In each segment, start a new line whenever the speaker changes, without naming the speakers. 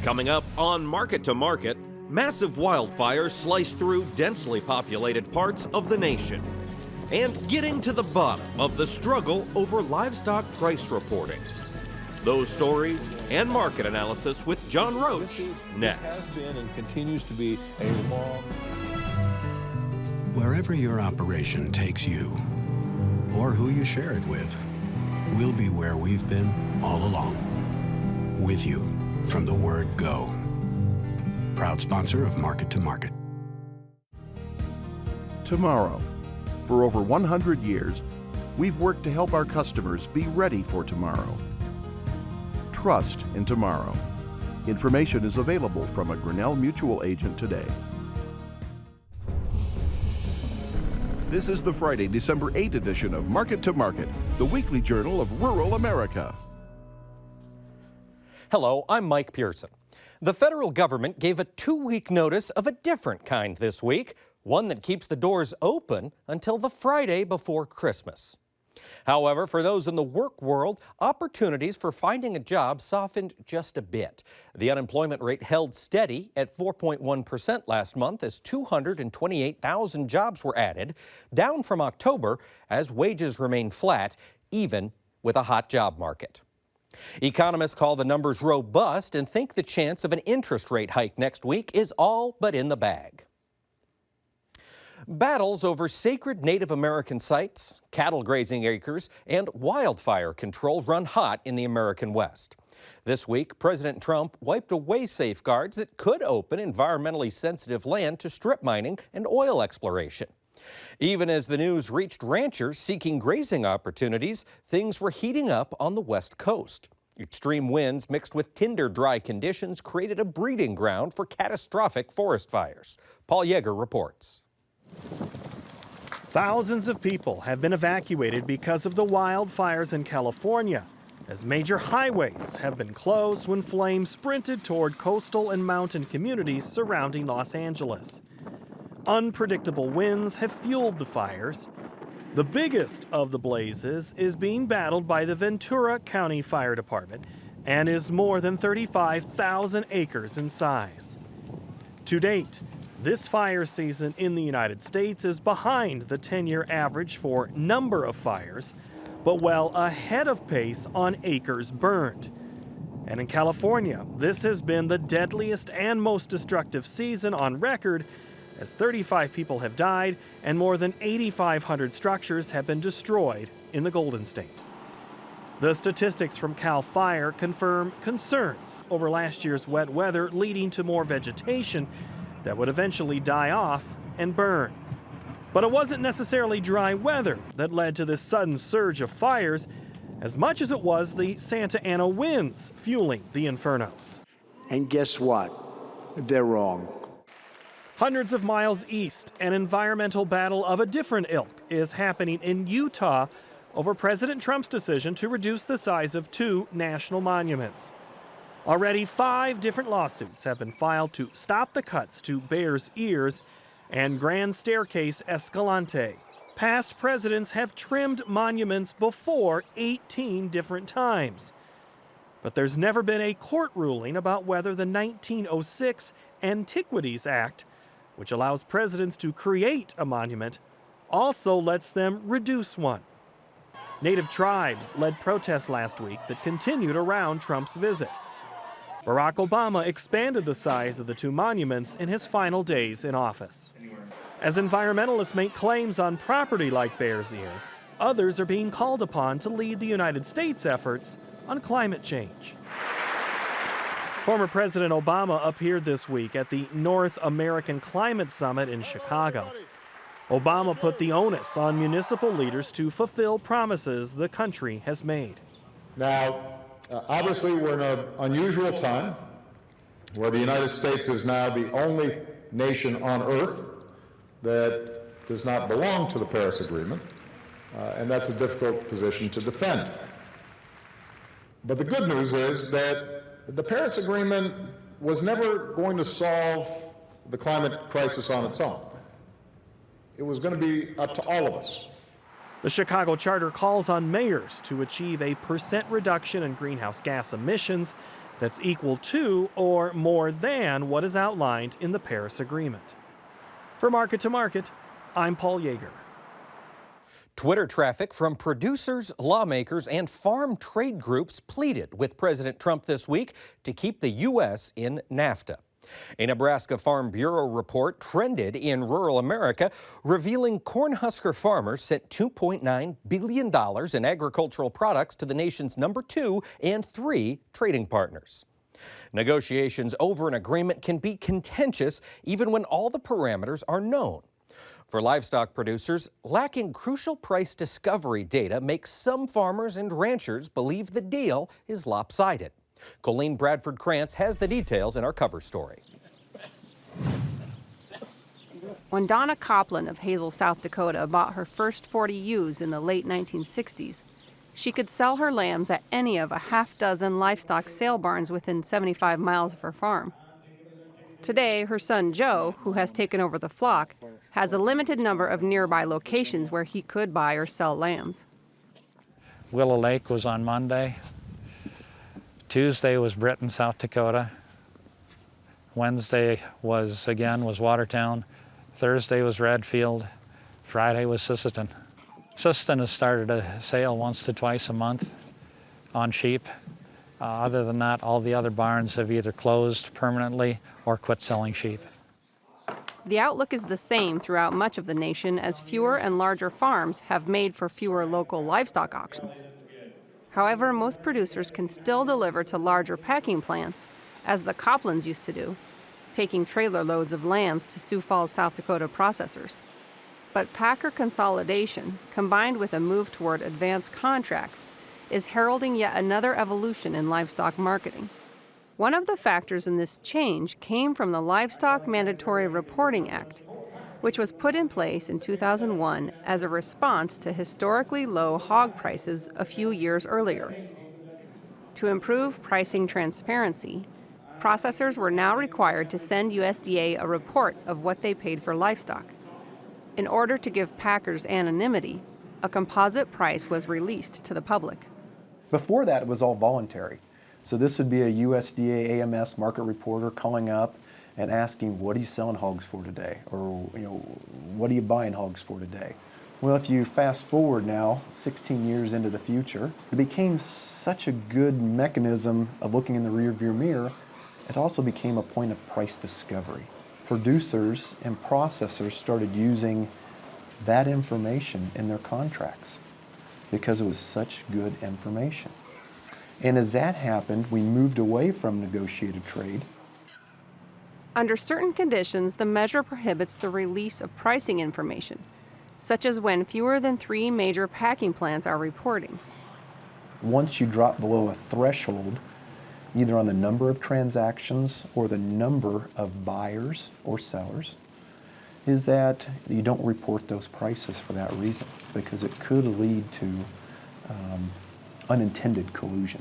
Coming up on Market to Market, massive wildfires slice through densely populated parts of the nation. And getting to the bottom of the struggle over livestock price reporting. Those stories and market analysis with John Roach next.
Has been and continues to be a long...
Wherever your operation takes you, or who you share it with, we'll be where we've been all along. With you from the word go. Proud sponsor of Market to Market.
Tomorrow. For over 100 years, we've worked to help our customers be ready for tomorrow. Trust in tomorrow. Information is available from a Grinnell Mutual agent today. This is the Friday, December 8 edition of Market to Market, the weekly journal of rural America.
Hello, I'm Mike Pearson. The federal government gave a 2-week notice of a different kind this week, one that keeps the doors open until the Friday before Christmas. However, for those in the work world, opportunities for finding a job softened just a bit. The unemployment rate held steady at 4.1% last month as 228,000 jobs were added, down from October as wages remain flat, even with a hot job market. Economists call the numbers robust and think the chance of an interest rate hike next week is all but in the bag. Battles over sacred Native American sites, cattle grazing acres, and wildfire control run hot in the American West. This week, President Trump wiped away safeguards that could open environmentally sensitive land to strip mining and oil exploration. Even as the news reached ranchers seeking grazing opportunities, things were heating up on the West Coast. Extreme winds mixed with tinder dry conditions created a breeding ground for catastrophic forest fires. Paul Yeager reports.
Thousands of people have been evacuated because of the wildfires in California, as major highways have been closed when flames sprinted toward coastal and mountain communities surrounding Los Angeles. Unpredictable winds have fueled the fires. The biggest of the blazes is being battled by the Ventura County Fire Department and is more than 35,000 acres in size. To date, this fire season in the United States is behind the 10-year average for number of fires, but well ahead of pace on acres burned. And in California, this has been the deadliest and most destructive season on record, as 35 people have died and more than 8,500 structures have been destroyed in the Golden State. The statistics from CAL FIRE confirm concerns over last year's wet weather leading to more vegetation that would eventually die off and burn. But it wasn't necessarily dry weather that led to this sudden surge of fires, as much as it was the Santa Ana winds fueling the infernos.
And guess what? They're wrong.
Hundreds of miles east, an environmental battle of a different ilk is happening in Utah over President Trump's decision to reduce the size of 2 national monuments. Already 5 different lawsuits have been filed to stop the cuts to Bears Ears and Grand Staircase Escalante. Past presidents have trimmed monuments before 18 different times. But there's never been a court ruling about whether the 1906 Antiquities Act, which allows presidents to create a monument, also lets them reduce one. Native tribes led protests last week that continued around Trump's visit. Barack Obama expanded the size of the 2 monuments in his final days in office. As environmentalists make claims on property like Bears Ears, others are being called upon to lead the United States' efforts on climate change. Former President Obama appeared this week at the North American Climate Summit in Chicago. Obama put the onus on municipal leaders to fulfill promises the country has made.
Now, obviously, we're in an unusual time where the United States is now the only nation on earth that does not belong to the Paris Agreement, and that's a difficult position to defend. But the good news is that the Paris Agreement was never going to solve the climate crisis on its own. It was going to be up to all of us.
The Chicago Charter calls on mayors to achieve a % reduction in greenhouse gas emissions that's equal to or more than what is outlined in the Paris Agreement. For Market to Market, I'm Paul Yeager.
Twitter traffic from producers, lawmakers, and farm trade groups pleaded with President Trump this week to keep the U.S. in NAFTA. A Nebraska Farm Bureau report trended in rural America, revealing Cornhusker farmers sent $2.9 billion in agricultural products to the nation's number 2 and 3 trading partners. Negotiations over an agreement can be contentious even when all the parameters are known. For livestock producers, lacking crucial price discovery data makes some farmers and ranchers believe the deal is lopsided. Colleen Bradford-Krantz has the details in our cover story.
When Donna Copland of Hazel, South Dakota bought her first 40 ewes in the late 1960s, she could sell her lambs at any of a half-dozen livestock sale barns within 75 miles of her farm. Today, her son Joe, who has taken over the flock, has a limited number of nearby locations where he could buy or sell lambs.
Willow Lake was on Monday. Tuesday was Britain, South Dakota. Wednesday was Watertown. Thursday was Redfield. Friday was Sisseton. Sisseton has started a sale once to twice a month on sheep. Other than that, all the other barns have either closed permanently or quit selling sheep.
The outlook is the same throughout much of the nation as fewer and larger farms have made for fewer local livestock auctions. However, most producers can still deliver to larger packing plants, as the Coplands used to do, taking trailer loads of lambs to Sioux Falls, South Dakota processors. But packer consolidation, combined with a move toward advanced contracts, is heralding yet another evolution in livestock marketing. One of the factors in this change came from the Livestock Mandatory Reporting Act, which was put in place in 2001 as a response to historically low hog prices a few years earlier. To improve pricing transparency, processors were now required to send USDA a report of what they paid for livestock. In order to give packers anonymity, a composite price was released to the public.
Before that, it was all voluntary. So this would be a USDA AMS market reporter calling up and asking, what are you selling hogs for today? Or, what are you buying hogs for today? Well, if you fast forward now, 16 years into the future, it became such a good mechanism of looking in the rearview mirror, it also became a point of price discovery. Producers and processors started using that information in their contracts because it was such good information. And as that happened, we moved away from negotiated trade.
Under certain conditions, the measure prohibits the release of pricing information, such as when fewer than 3 major packing plants are reporting.
Once you drop below a threshold, either on the number of transactions or the number of buyers or sellers, is that you don't report those prices for that reason, because it could lead to unintended collusion.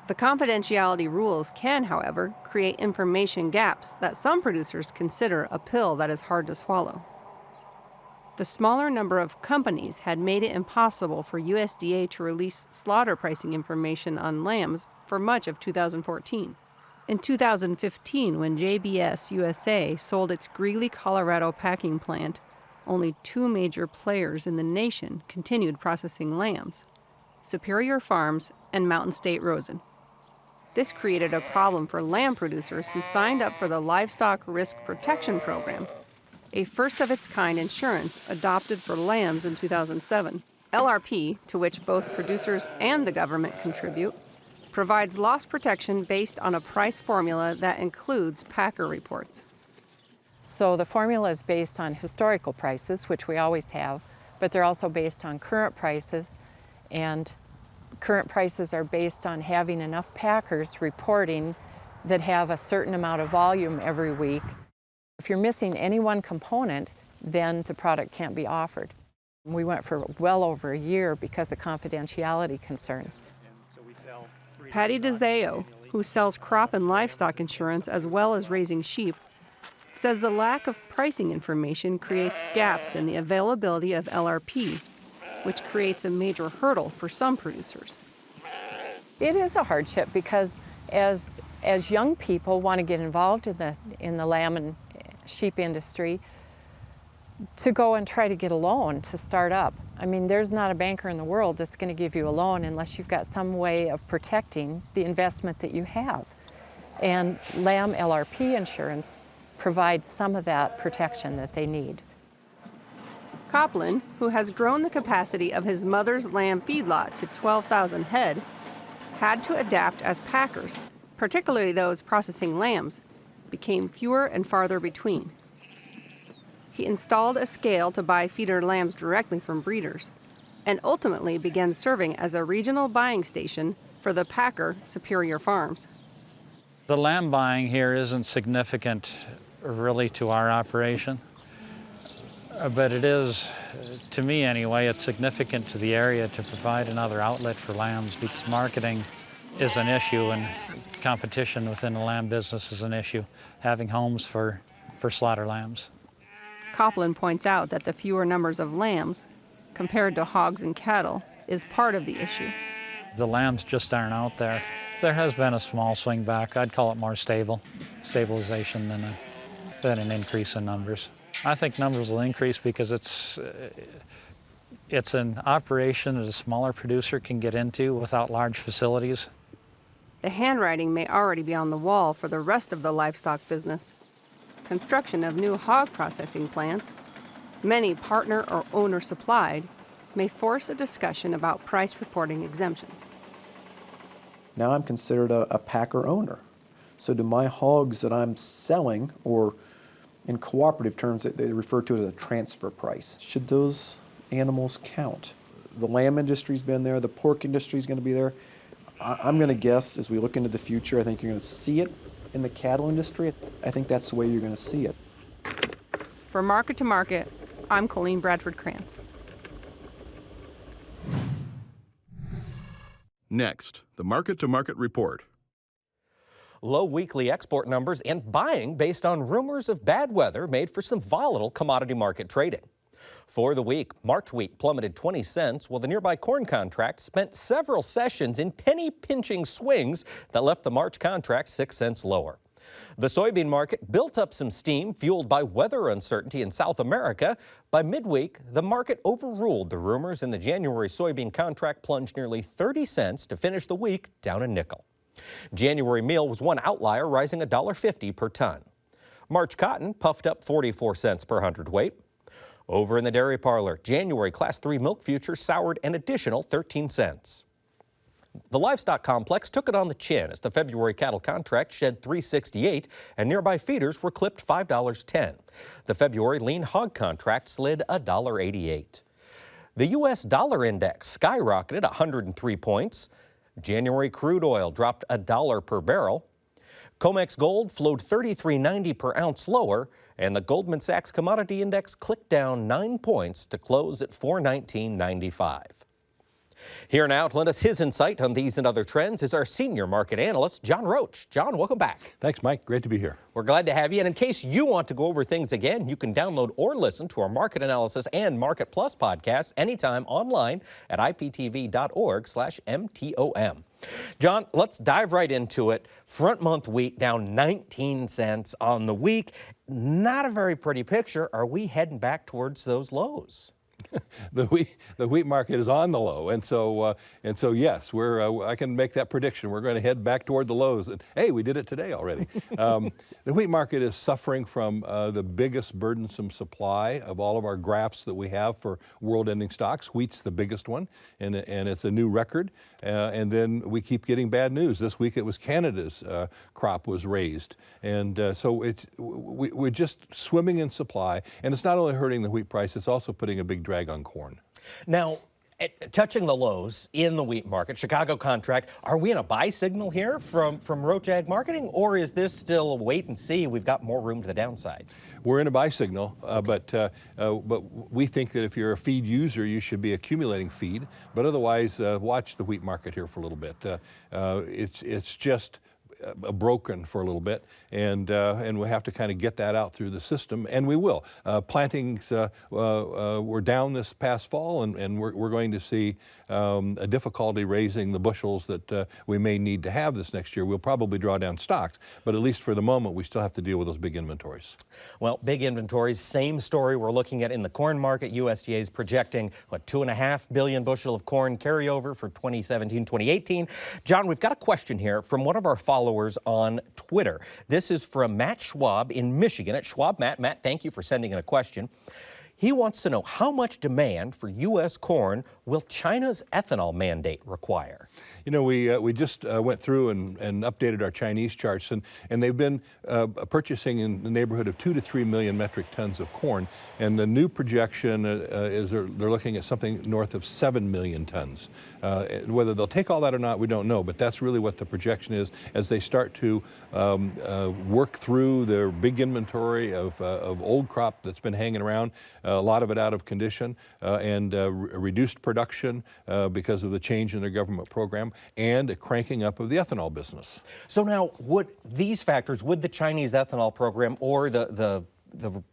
The confidentiality rules can, however, create information gaps that some producers consider a pill that is hard to swallow. The smaller number of companies had made it impossible for USDA to release slaughter pricing information on lambs for much of 2014. In 2015, when JBS USA sold its Greeley, Colorado packing plant, only 2 major players in the nation continued processing lambs: Superior Farms and Mountain State Rosen. This created a problem for lamb producers who signed up for the Livestock Risk Protection Program, a first-of-its-kind insurance adopted for lambs in 2007. LRP, to which both producers and the government contribute, provides loss protection based on a price formula that includes packer reports.
So the formula is based on historical prices, which we always have, but they're also based on current prices, and current prices are based on having enough packers reporting that have a certain amount of volume every week. If you're missing any one component, then the product can't be offered. We went for well over a year because of confidentiality concerns.
Patty DeZeo, who sells crop and livestock insurance as well as raising sheep, says the lack of pricing information creates gaps in the availability of LRP, which creates a major hurdle for some producers.
It is a hardship because as young people want to get involved in the lamb and sheep industry, to go and try to get a loan to start up. I mean, there's not a banker in the world that's going to give you a loan unless you've got some way of protecting the investment that you have. And lamb LRP insurance provides some of that protection that they need.
Copland, who has grown the capacity of his mother's lamb feedlot to 12,000 head, had to adapt as packers, particularly those processing lambs, became fewer and farther between. He installed a scale to buy feeder lambs directly from breeders, and ultimately began serving as a regional buying station for the packer Superior Farms.
The lamb buying here isn't significant really to our operation, but it is, to me anyway, it's significant to the area to provide another outlet for lambs, because marketing is an issue and competition within the lamb business is an issue, having homes for slaughter lambs.
Copland points out that the fewer numbers of lambs, compared to hogs and cattle, is part of the issue.
The lambs just aren't out there. There has been a small swing back. I'd call it more stabilization than an increase in numbers. I think numbers will increase because it's an operation that a smaller producer can get into without large facilities.
The handwriting may already be on the wall for the rest of the livestock business. Construction of new hog processing plants, many partner or owner supplied, may force a discussion about price reporting exemptions.
Now I'm considered a packer owner. So do my hogs that I'm selling, or in cooperative terms they refer to it as a transfer price, should those animals count? The lamb industry's been there, the pork industry's going to be there. I'm going to guess as we look into the future, I think you're going to see it in the cattle industry. I think that's the way you're going to see it.
For Market to Market, I'm Colleen Bradford Krantz.
Next, the Market to Market report.
Low weekly export numbers and buying based on rumors of bad weather made for some volatile commodity market trading. For the week, March wheat plummeted 20 cents, while the nearby corn contract spent several sessions in penny-pinching swings that left the March contract 6 cents lower. The soybean market built up some steam, fueled by weather uncertainty in South America. By midweek, the market overruled the rumors, and the January soybean contract plunged nearly 30 cents to finish the week down a nickel. January meal was one outlier, rising $1.50 per ton. March cotton puffed up 44 cents per hundredweight. Over in the dairy parlor, January Class 3 milk futures soured an additional 13 cents. The livestock complex took it on the chin as the February cattle contract shed $3.68 and nearby feeders were clipped $5.10. The February lean hog contract slid $1.88. The U.S. dollar index skyrocketed 103 points. January crude oil dropped $1 per barrel. COMEX gold flowed $33.90 per ounce lower, and the Goldman Sachs Commodity Index clicked down 9 points to close at $419.95. Here now to lend us his insight on these and other trends is our senior market analyst, John Roach. John, welcome back.
Thanks, Mike. Great to be here.
We're glad to have you. And in case you want to go over things again, you can download or listen to our Market Analysis and Market Plus podcasts anytime online at iptv.org/MTOM. John, let's dive right into it. Front month wheat down 19 cents on the week. Not a very pretty picture. Are we heading back towards those lows?
The wheat market is on the low, and so yes, I can make that prediction. We're going to head back toward the lows, and hey, we did it today already. The wheat market is suffering from the biggest burdensome supply of all of our graphs that we have for world-ending stocks. Wheat's the biggest one, and it's a new record. And then we keep getting bad news. This week it was Canada's crop was raised, and so we're just swimming in supply, and it's not only hurting the wheat price, it's also putting a big drag on corn.
Now, touching the lows in the wheat market, Chicago contract, are we in a buy signal here from Roach Ag Marketing, or is this still a wait and see? We've got more room to the downside.
We're in a buy signal, but we think that if you're a feed user, you should be accumulating feed. But otherwise, watch the wheat market here for a little bit. It's just broken for a little bit, and we have to kind of get that out through the system, and we will. Plantings were down this past fall, and we're going to see a difficulty raising the bushels that we may need to have this next year. We'll probably draw down stocks, but at least for the moment, we still have to deal with those big inventories.
Well, big inventories, same story we're looking at in the corn market. USDA is projecting, 2.5 billion bushel of corn carryover for 2017-2018. John, we've got a question here from one of our followers on Twitter. This is from Matt Schwab in Michigan at Schwab Matt. Matt, thank you for sending in a question. He wants to know how much demand for U.S. corn will China's ethanol mandate require?
You know, we just went through and updated our Chinese charts, and they've been purchasing in the neighborhood of 2 to 3 million metric tons of corn. And the new projection is they're looking at something north of 7 million tons. Whether they'll take all that or not, we don't know, but that's really what the projection is as they start to work through their big inventory of old crop that's been hanging around. A lot of it out of condition, and reduced production because of the change in their government program, and a cranking up of the ethanol business.
So now, would these factors, would the Chinese ethanol program or the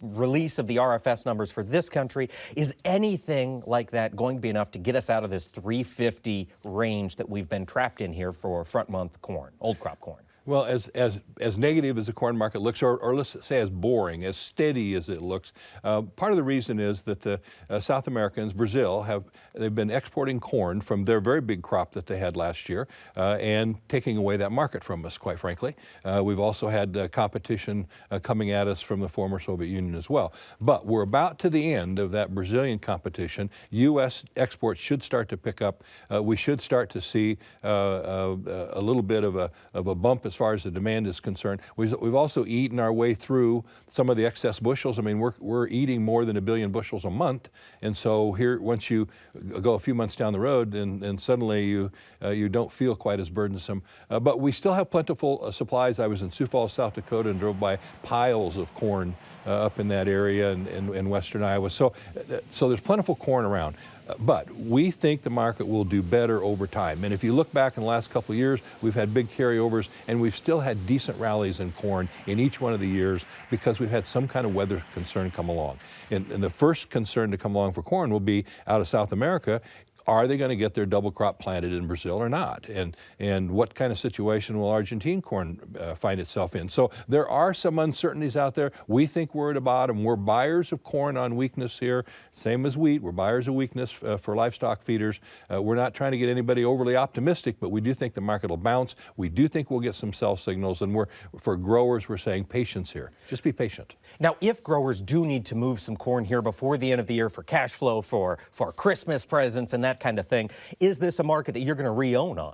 release of the RFS numbers for this country, is anything like that going to be enough to get us out of this 350 range that we've been trapped in here for front month corn, old crop corn?
Well, as negative as the corn market looks, or let's say as boring, as steady as it looks, part of the reason is that the South Americans, Brazil, they've been exporting corn from their very big crop that they had last year and taking away that market from us, quite frankly. We've also had competition coming at us from the former Soviet Union as well. But we're about to the end of that Brazilian competition. U.S. exports should start to pick up. We should start to see a little bit of a bump as far as the demand is concerned. We've also eaten our way through some of the excess bushels. I mean, we're eating more than 1 billion bushels a month, and so here, once you go a few months down the road, and suddenly you don't feel quite as burdensome. But we still have plentiful supplies. I was in Sioux Falls, South Dakota, and drove by piles of corn up in that area in western Iowa. So there's plentiful corn around. But we think the market will do better over time. And if you look back in the last couple of years, we've had big carryovers, and we've still had decent rallies in corn in each one of the years because we've had some kind of weather concern come along. And the first concern to come along for corn will be out of South America. Are they going to get their double crop planted in Brazil or not? And what kind of situation will Argentine corn find itself in? So there are some uncertainties out there. We think we're at a bottom. We're buyers of corn on weakness here, same as wheat. We're buyers of weakness for livestock feeders. We're not trying to get anybody overly optimistic, but we do think the market will bounce. We do think we'll get some sell signals, and for growers, we're saying patience here. Just be patient.
Now, if growers do need to move some corn here before the end of the year for cash flow, for Christmas presents and that kind of thing, is this a market that you're going to re-own on?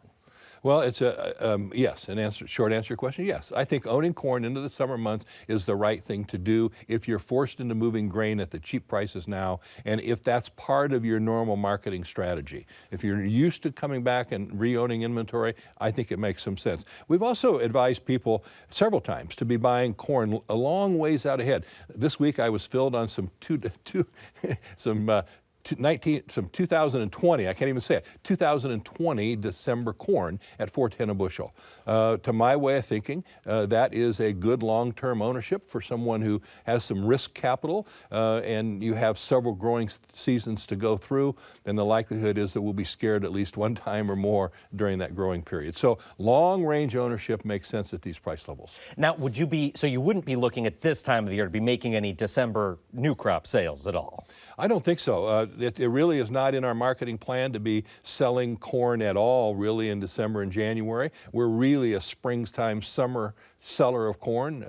Well, it's yes. Short answer to your question, yes. I think owning corn into the summer months is the right thing to do if you're forced into moving grain at the cheap prices now, and if that's part of your normal marketing strategy. If you're used to coming back and re-owning inventory, I think it makes some sense. We've also advised people several times to be buying corn a long ways out ahead. This week I was filled on some 2020, I can't even say it, 2020 December corn at $4.10 a bushel. To my way of thinking, that is a good long-term ownership for someone who has some risk capital, and you have several growing seasons to go through, and the likelihood is that we'll be scared at least one time or more during that growing period. So long-range ownership makes sense at these price levels.
Now, you wouldn't be looking at this time of the year to be making any December new crop sales at all?
I don't think so. It really is not in our marketing plan to be selling corn at all, really, in December and January. We're really a springtime, summer seller of corn.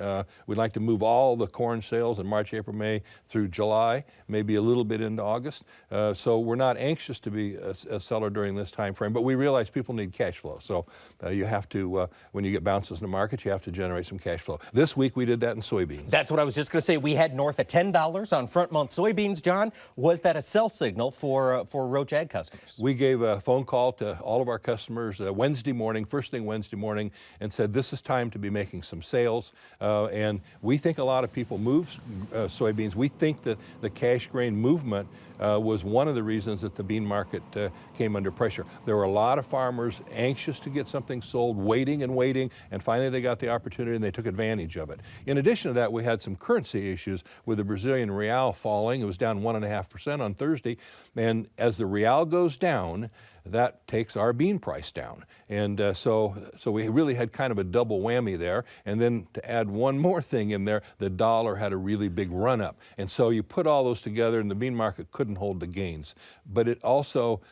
We'd like to move all the corn sales in March, April, May through July, maybe a little bit into August. So we're not anxious to be a seller during this time frame, but we realize people need cash flow. So you have to, when you get bounces in the market, you have to generate some cash flow. This week we did that in soybeans.
That's what I was just going to say. We had north of $10 on front month soybeans, John. Was that a sell signal for Roach Ag customers?
We gave a phone call to all of our customers Wednesday morning, first thing Wednesday morning, and said this is time to be making some sales. And we think a lot of people move soybeans. We think that the cash grain movement was one of the reasons that the bean market came under pressure. There were a lot of farmers anxious to get something sold, waiting, and finally they got the opportunity and they took advantage of it. In addition to that, we had some currency issues with the Brazilian real falling. It was down 1.5% on Thursday, and as the real goes down, that takes our bean price down. And so we really had kind of a double whammy there. And then to add one more thing in there, the dollar had a really big run up. And so you put all those together and the bean market couldn't hold the gains. But it also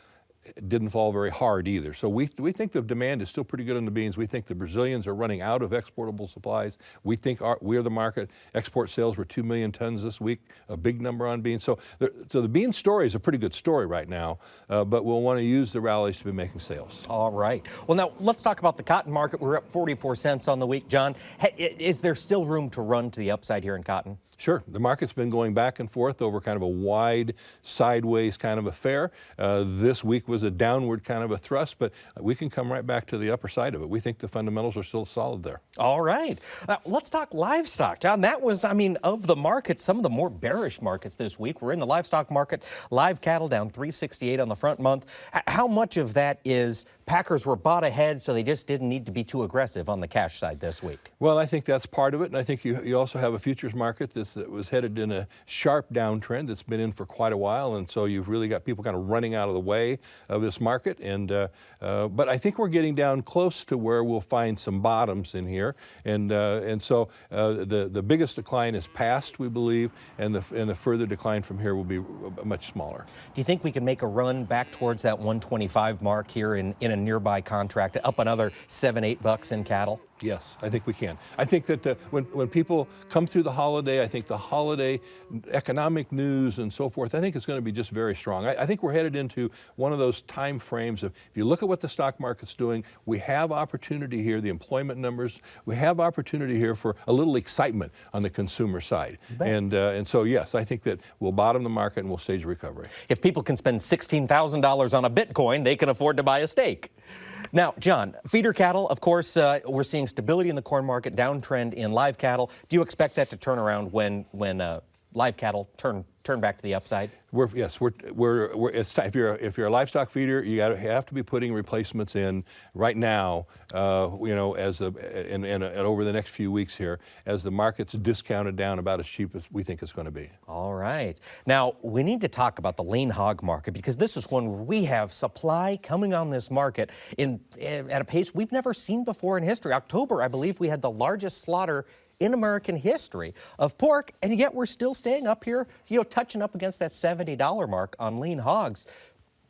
didn't fall very hard either. So we think the demand is still pretty good on the beans. We think the Brazilians are running out of exportable supplies. We think we're the market. Export sales were 2 million tons this week, a big number on beans. So the bean story is a pretty good story right now, but we'll want to use the rallies to be making sales.
All right. Well, now let's talk about the cotton market. We're up 44 cents on the week. John, is there still room to run to the upside here in cotton?
Sure. The market's been going back and forth over kind of a wide, sideways kind of affair. This week was a downward kind of a thrust, but we can come right back to the upper side of it. We think the fundamentals are still solid there.
All right. Let's talk livestock. John, that was, of the markets, some of the more bearish markets this week. We're in the livestock market. Live cattle down 368 on the front month. How much of that is packers were bought ahead, so they just didn't need to be too aggressive on the cash side this week?
Well, I think that's part of it, and I think you also have a futures market that was headed in a sharp downtrend that's been in for quite a while, and so you've really got people kind of running out of the way of this market. And but I think we're getting down close to where we'll find some bottoms in here, and so the biggest decline is past, we believe, and the further decline from here will be much smaller.
Do you think we can make a run back towards that 125 mark here in a nearby contract, up another $7-8 in cattle?
Yes, I think we can. I think that when people come through the holiday, I think the holiday economic news and so forth, I think it's going to be just very strong. I think we're headed into one of those time frames of, if you look at what the stock market's doing, we have opportunity here, the employment numbers, we have opportunity here for a little excitement on the consumer side. And so, yes, I think that we'll bottom the market and we'll stage a recovery.
If people can spend $16,000 on a Bitcoin, they can afford to buy a steak. Now, John, feeder cattle, of course, we're seeing stability in the corn market, downtrend in live cattle. Do you expect that to turn around when live cattle turn back to the upside? It's time. If you're a livestock feeder, you have to be putting replacements in right now. And over the next few weeks here, as the market's discounted down about as cheap as we think it's going to be. All right. Now we need to talk about the lean hog market, because this is one where we have supply coming on this market at a pace we've never seen before in history. October, I believe, we had the largest slaughter in American history of pork, and yet we're still staying up here, touching up against that $70 mark on lean hogs.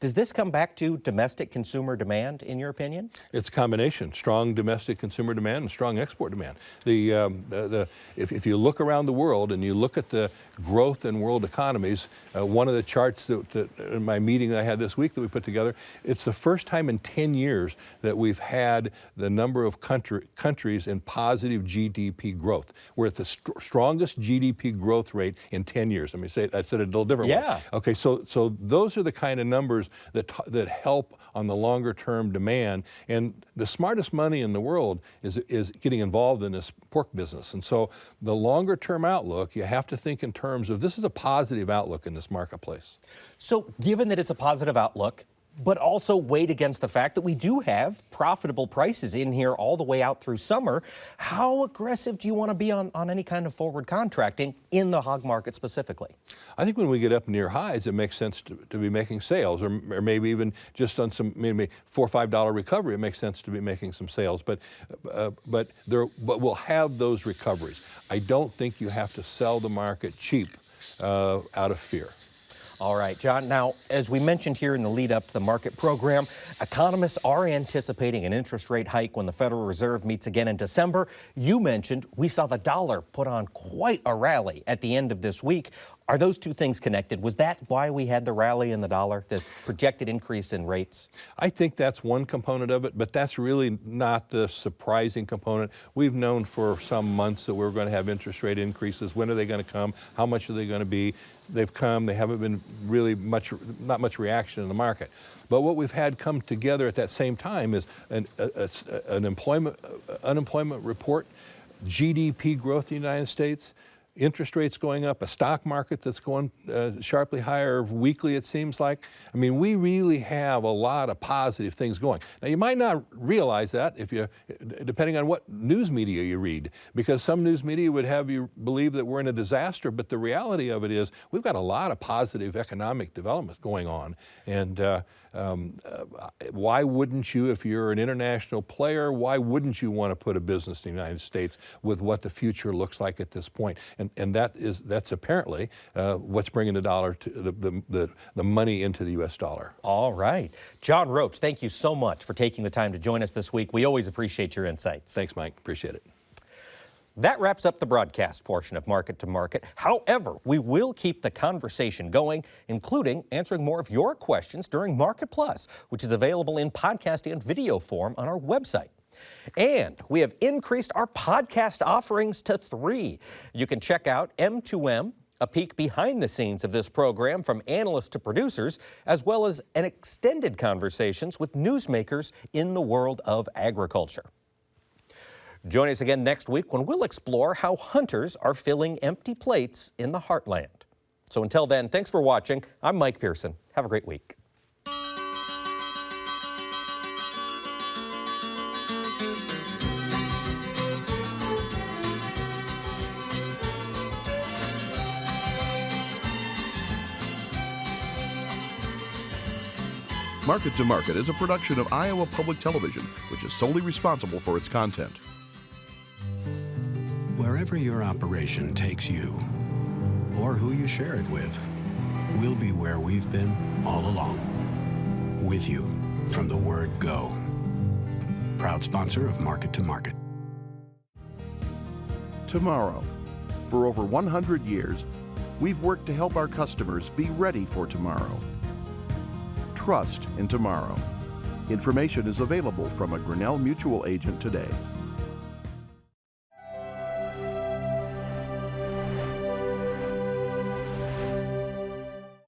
Does this come back to domestic consumer demand, in your opinion?
It's a combination: strong domestic consumer demand and strong export demand. If you look around the world and you look at the growth in world economies, one of the charts that in my meeting that I had this week that we put together, it's the first time in 10 years that we've had the number of countries in positive GDP growth. We're at the strongest GDP growth rate in 10 years. I said it a little different way. Okay, so those are the kind of numbers that help on the longer term demand, and the smartest money in the world is getting involved in this pork business. And so the longer term outlook, you have to think in terms of, this is a positive outlook in this marketplace.
So given that it's a positive outlook, but also weighed against the fact that we do have profitable prices in here all the way out through summer, how aggressive do you want to be on any kind of forward contracting in the hog market specifically?
I think when we get up near highs, it makes sense to be making sales, or maybe even just on some maybe $4 or $5 recovery, it makes sense to be making some sales. But we'll have those recoveries. I don't think you have to sell the market cheap out of fear.
All right, John. Now, as we mentioned here in the lead up to the market program, economists are anticipating an interest rate hike when the Federal Reserve meets again in December. You mentioned we saw the dollar put on quite a rally at the end of this week. Are those two things connected? Was that why we had the rally in the dollar, this projected increase in rates?
I think that's one component of it, but that's really not the surprising component. We've known for some months that we're going to have interest rate increases. When are they going to come? How much are they going to be? They've come. They haven't been really not much reaction in the market. But what we've had come together at that same time is an unemployment report GDP growth in the United States, interest rates going up, a stock market that's going sharply higher weekly, it seems like. I mean, we really have a lot of positive things going. Now, you might not realize that if you, depending on what news media you read, because some news media would have you believe that we're in a disaster, but the reality of it is we've got a lot of positive economic development going on. And why wouldn't you, if you're an international player, why wouldn't you want to put a business in the United States with what the future looks like at this point? And that's apparently what's bringing the dollar to the money into the U.S. dollar.
All right. John Roach, thank you so much for taking the time to join us this week. We always appreciate your insights.
Thanks, Mike. Appreciate it.
That wraps up the broadcast portion of Market to Market. However, we will keep the conversation going, including answering more of your questions during Market Plus, which is available in podcast and video form on our website. And we have increased our podcast offerings to 3. You can check out M2M, a peek behind the scenes of this program from analysts to producers, as well as an extended conversations with newsmakers in the world of agriculture. Join us again next week when we'll explore how hunters are filling empty plates in the heartland. So until then, thanks for watching. I'm Mike Pearson. Have a great week.
Market to Market is a production of Iowa Public Television, which is solely responsible for its content.
Wherever your operation takes you, or who you share it with, we'll be where we've been all along. With you from the word go. Proud sponsor of Market to Market.
Tomorrow. For over 100 years, we've worked to help our customers be ready for tomorrow. Trust in tomorrow. Information is available from a Grinnell Mutual agent today.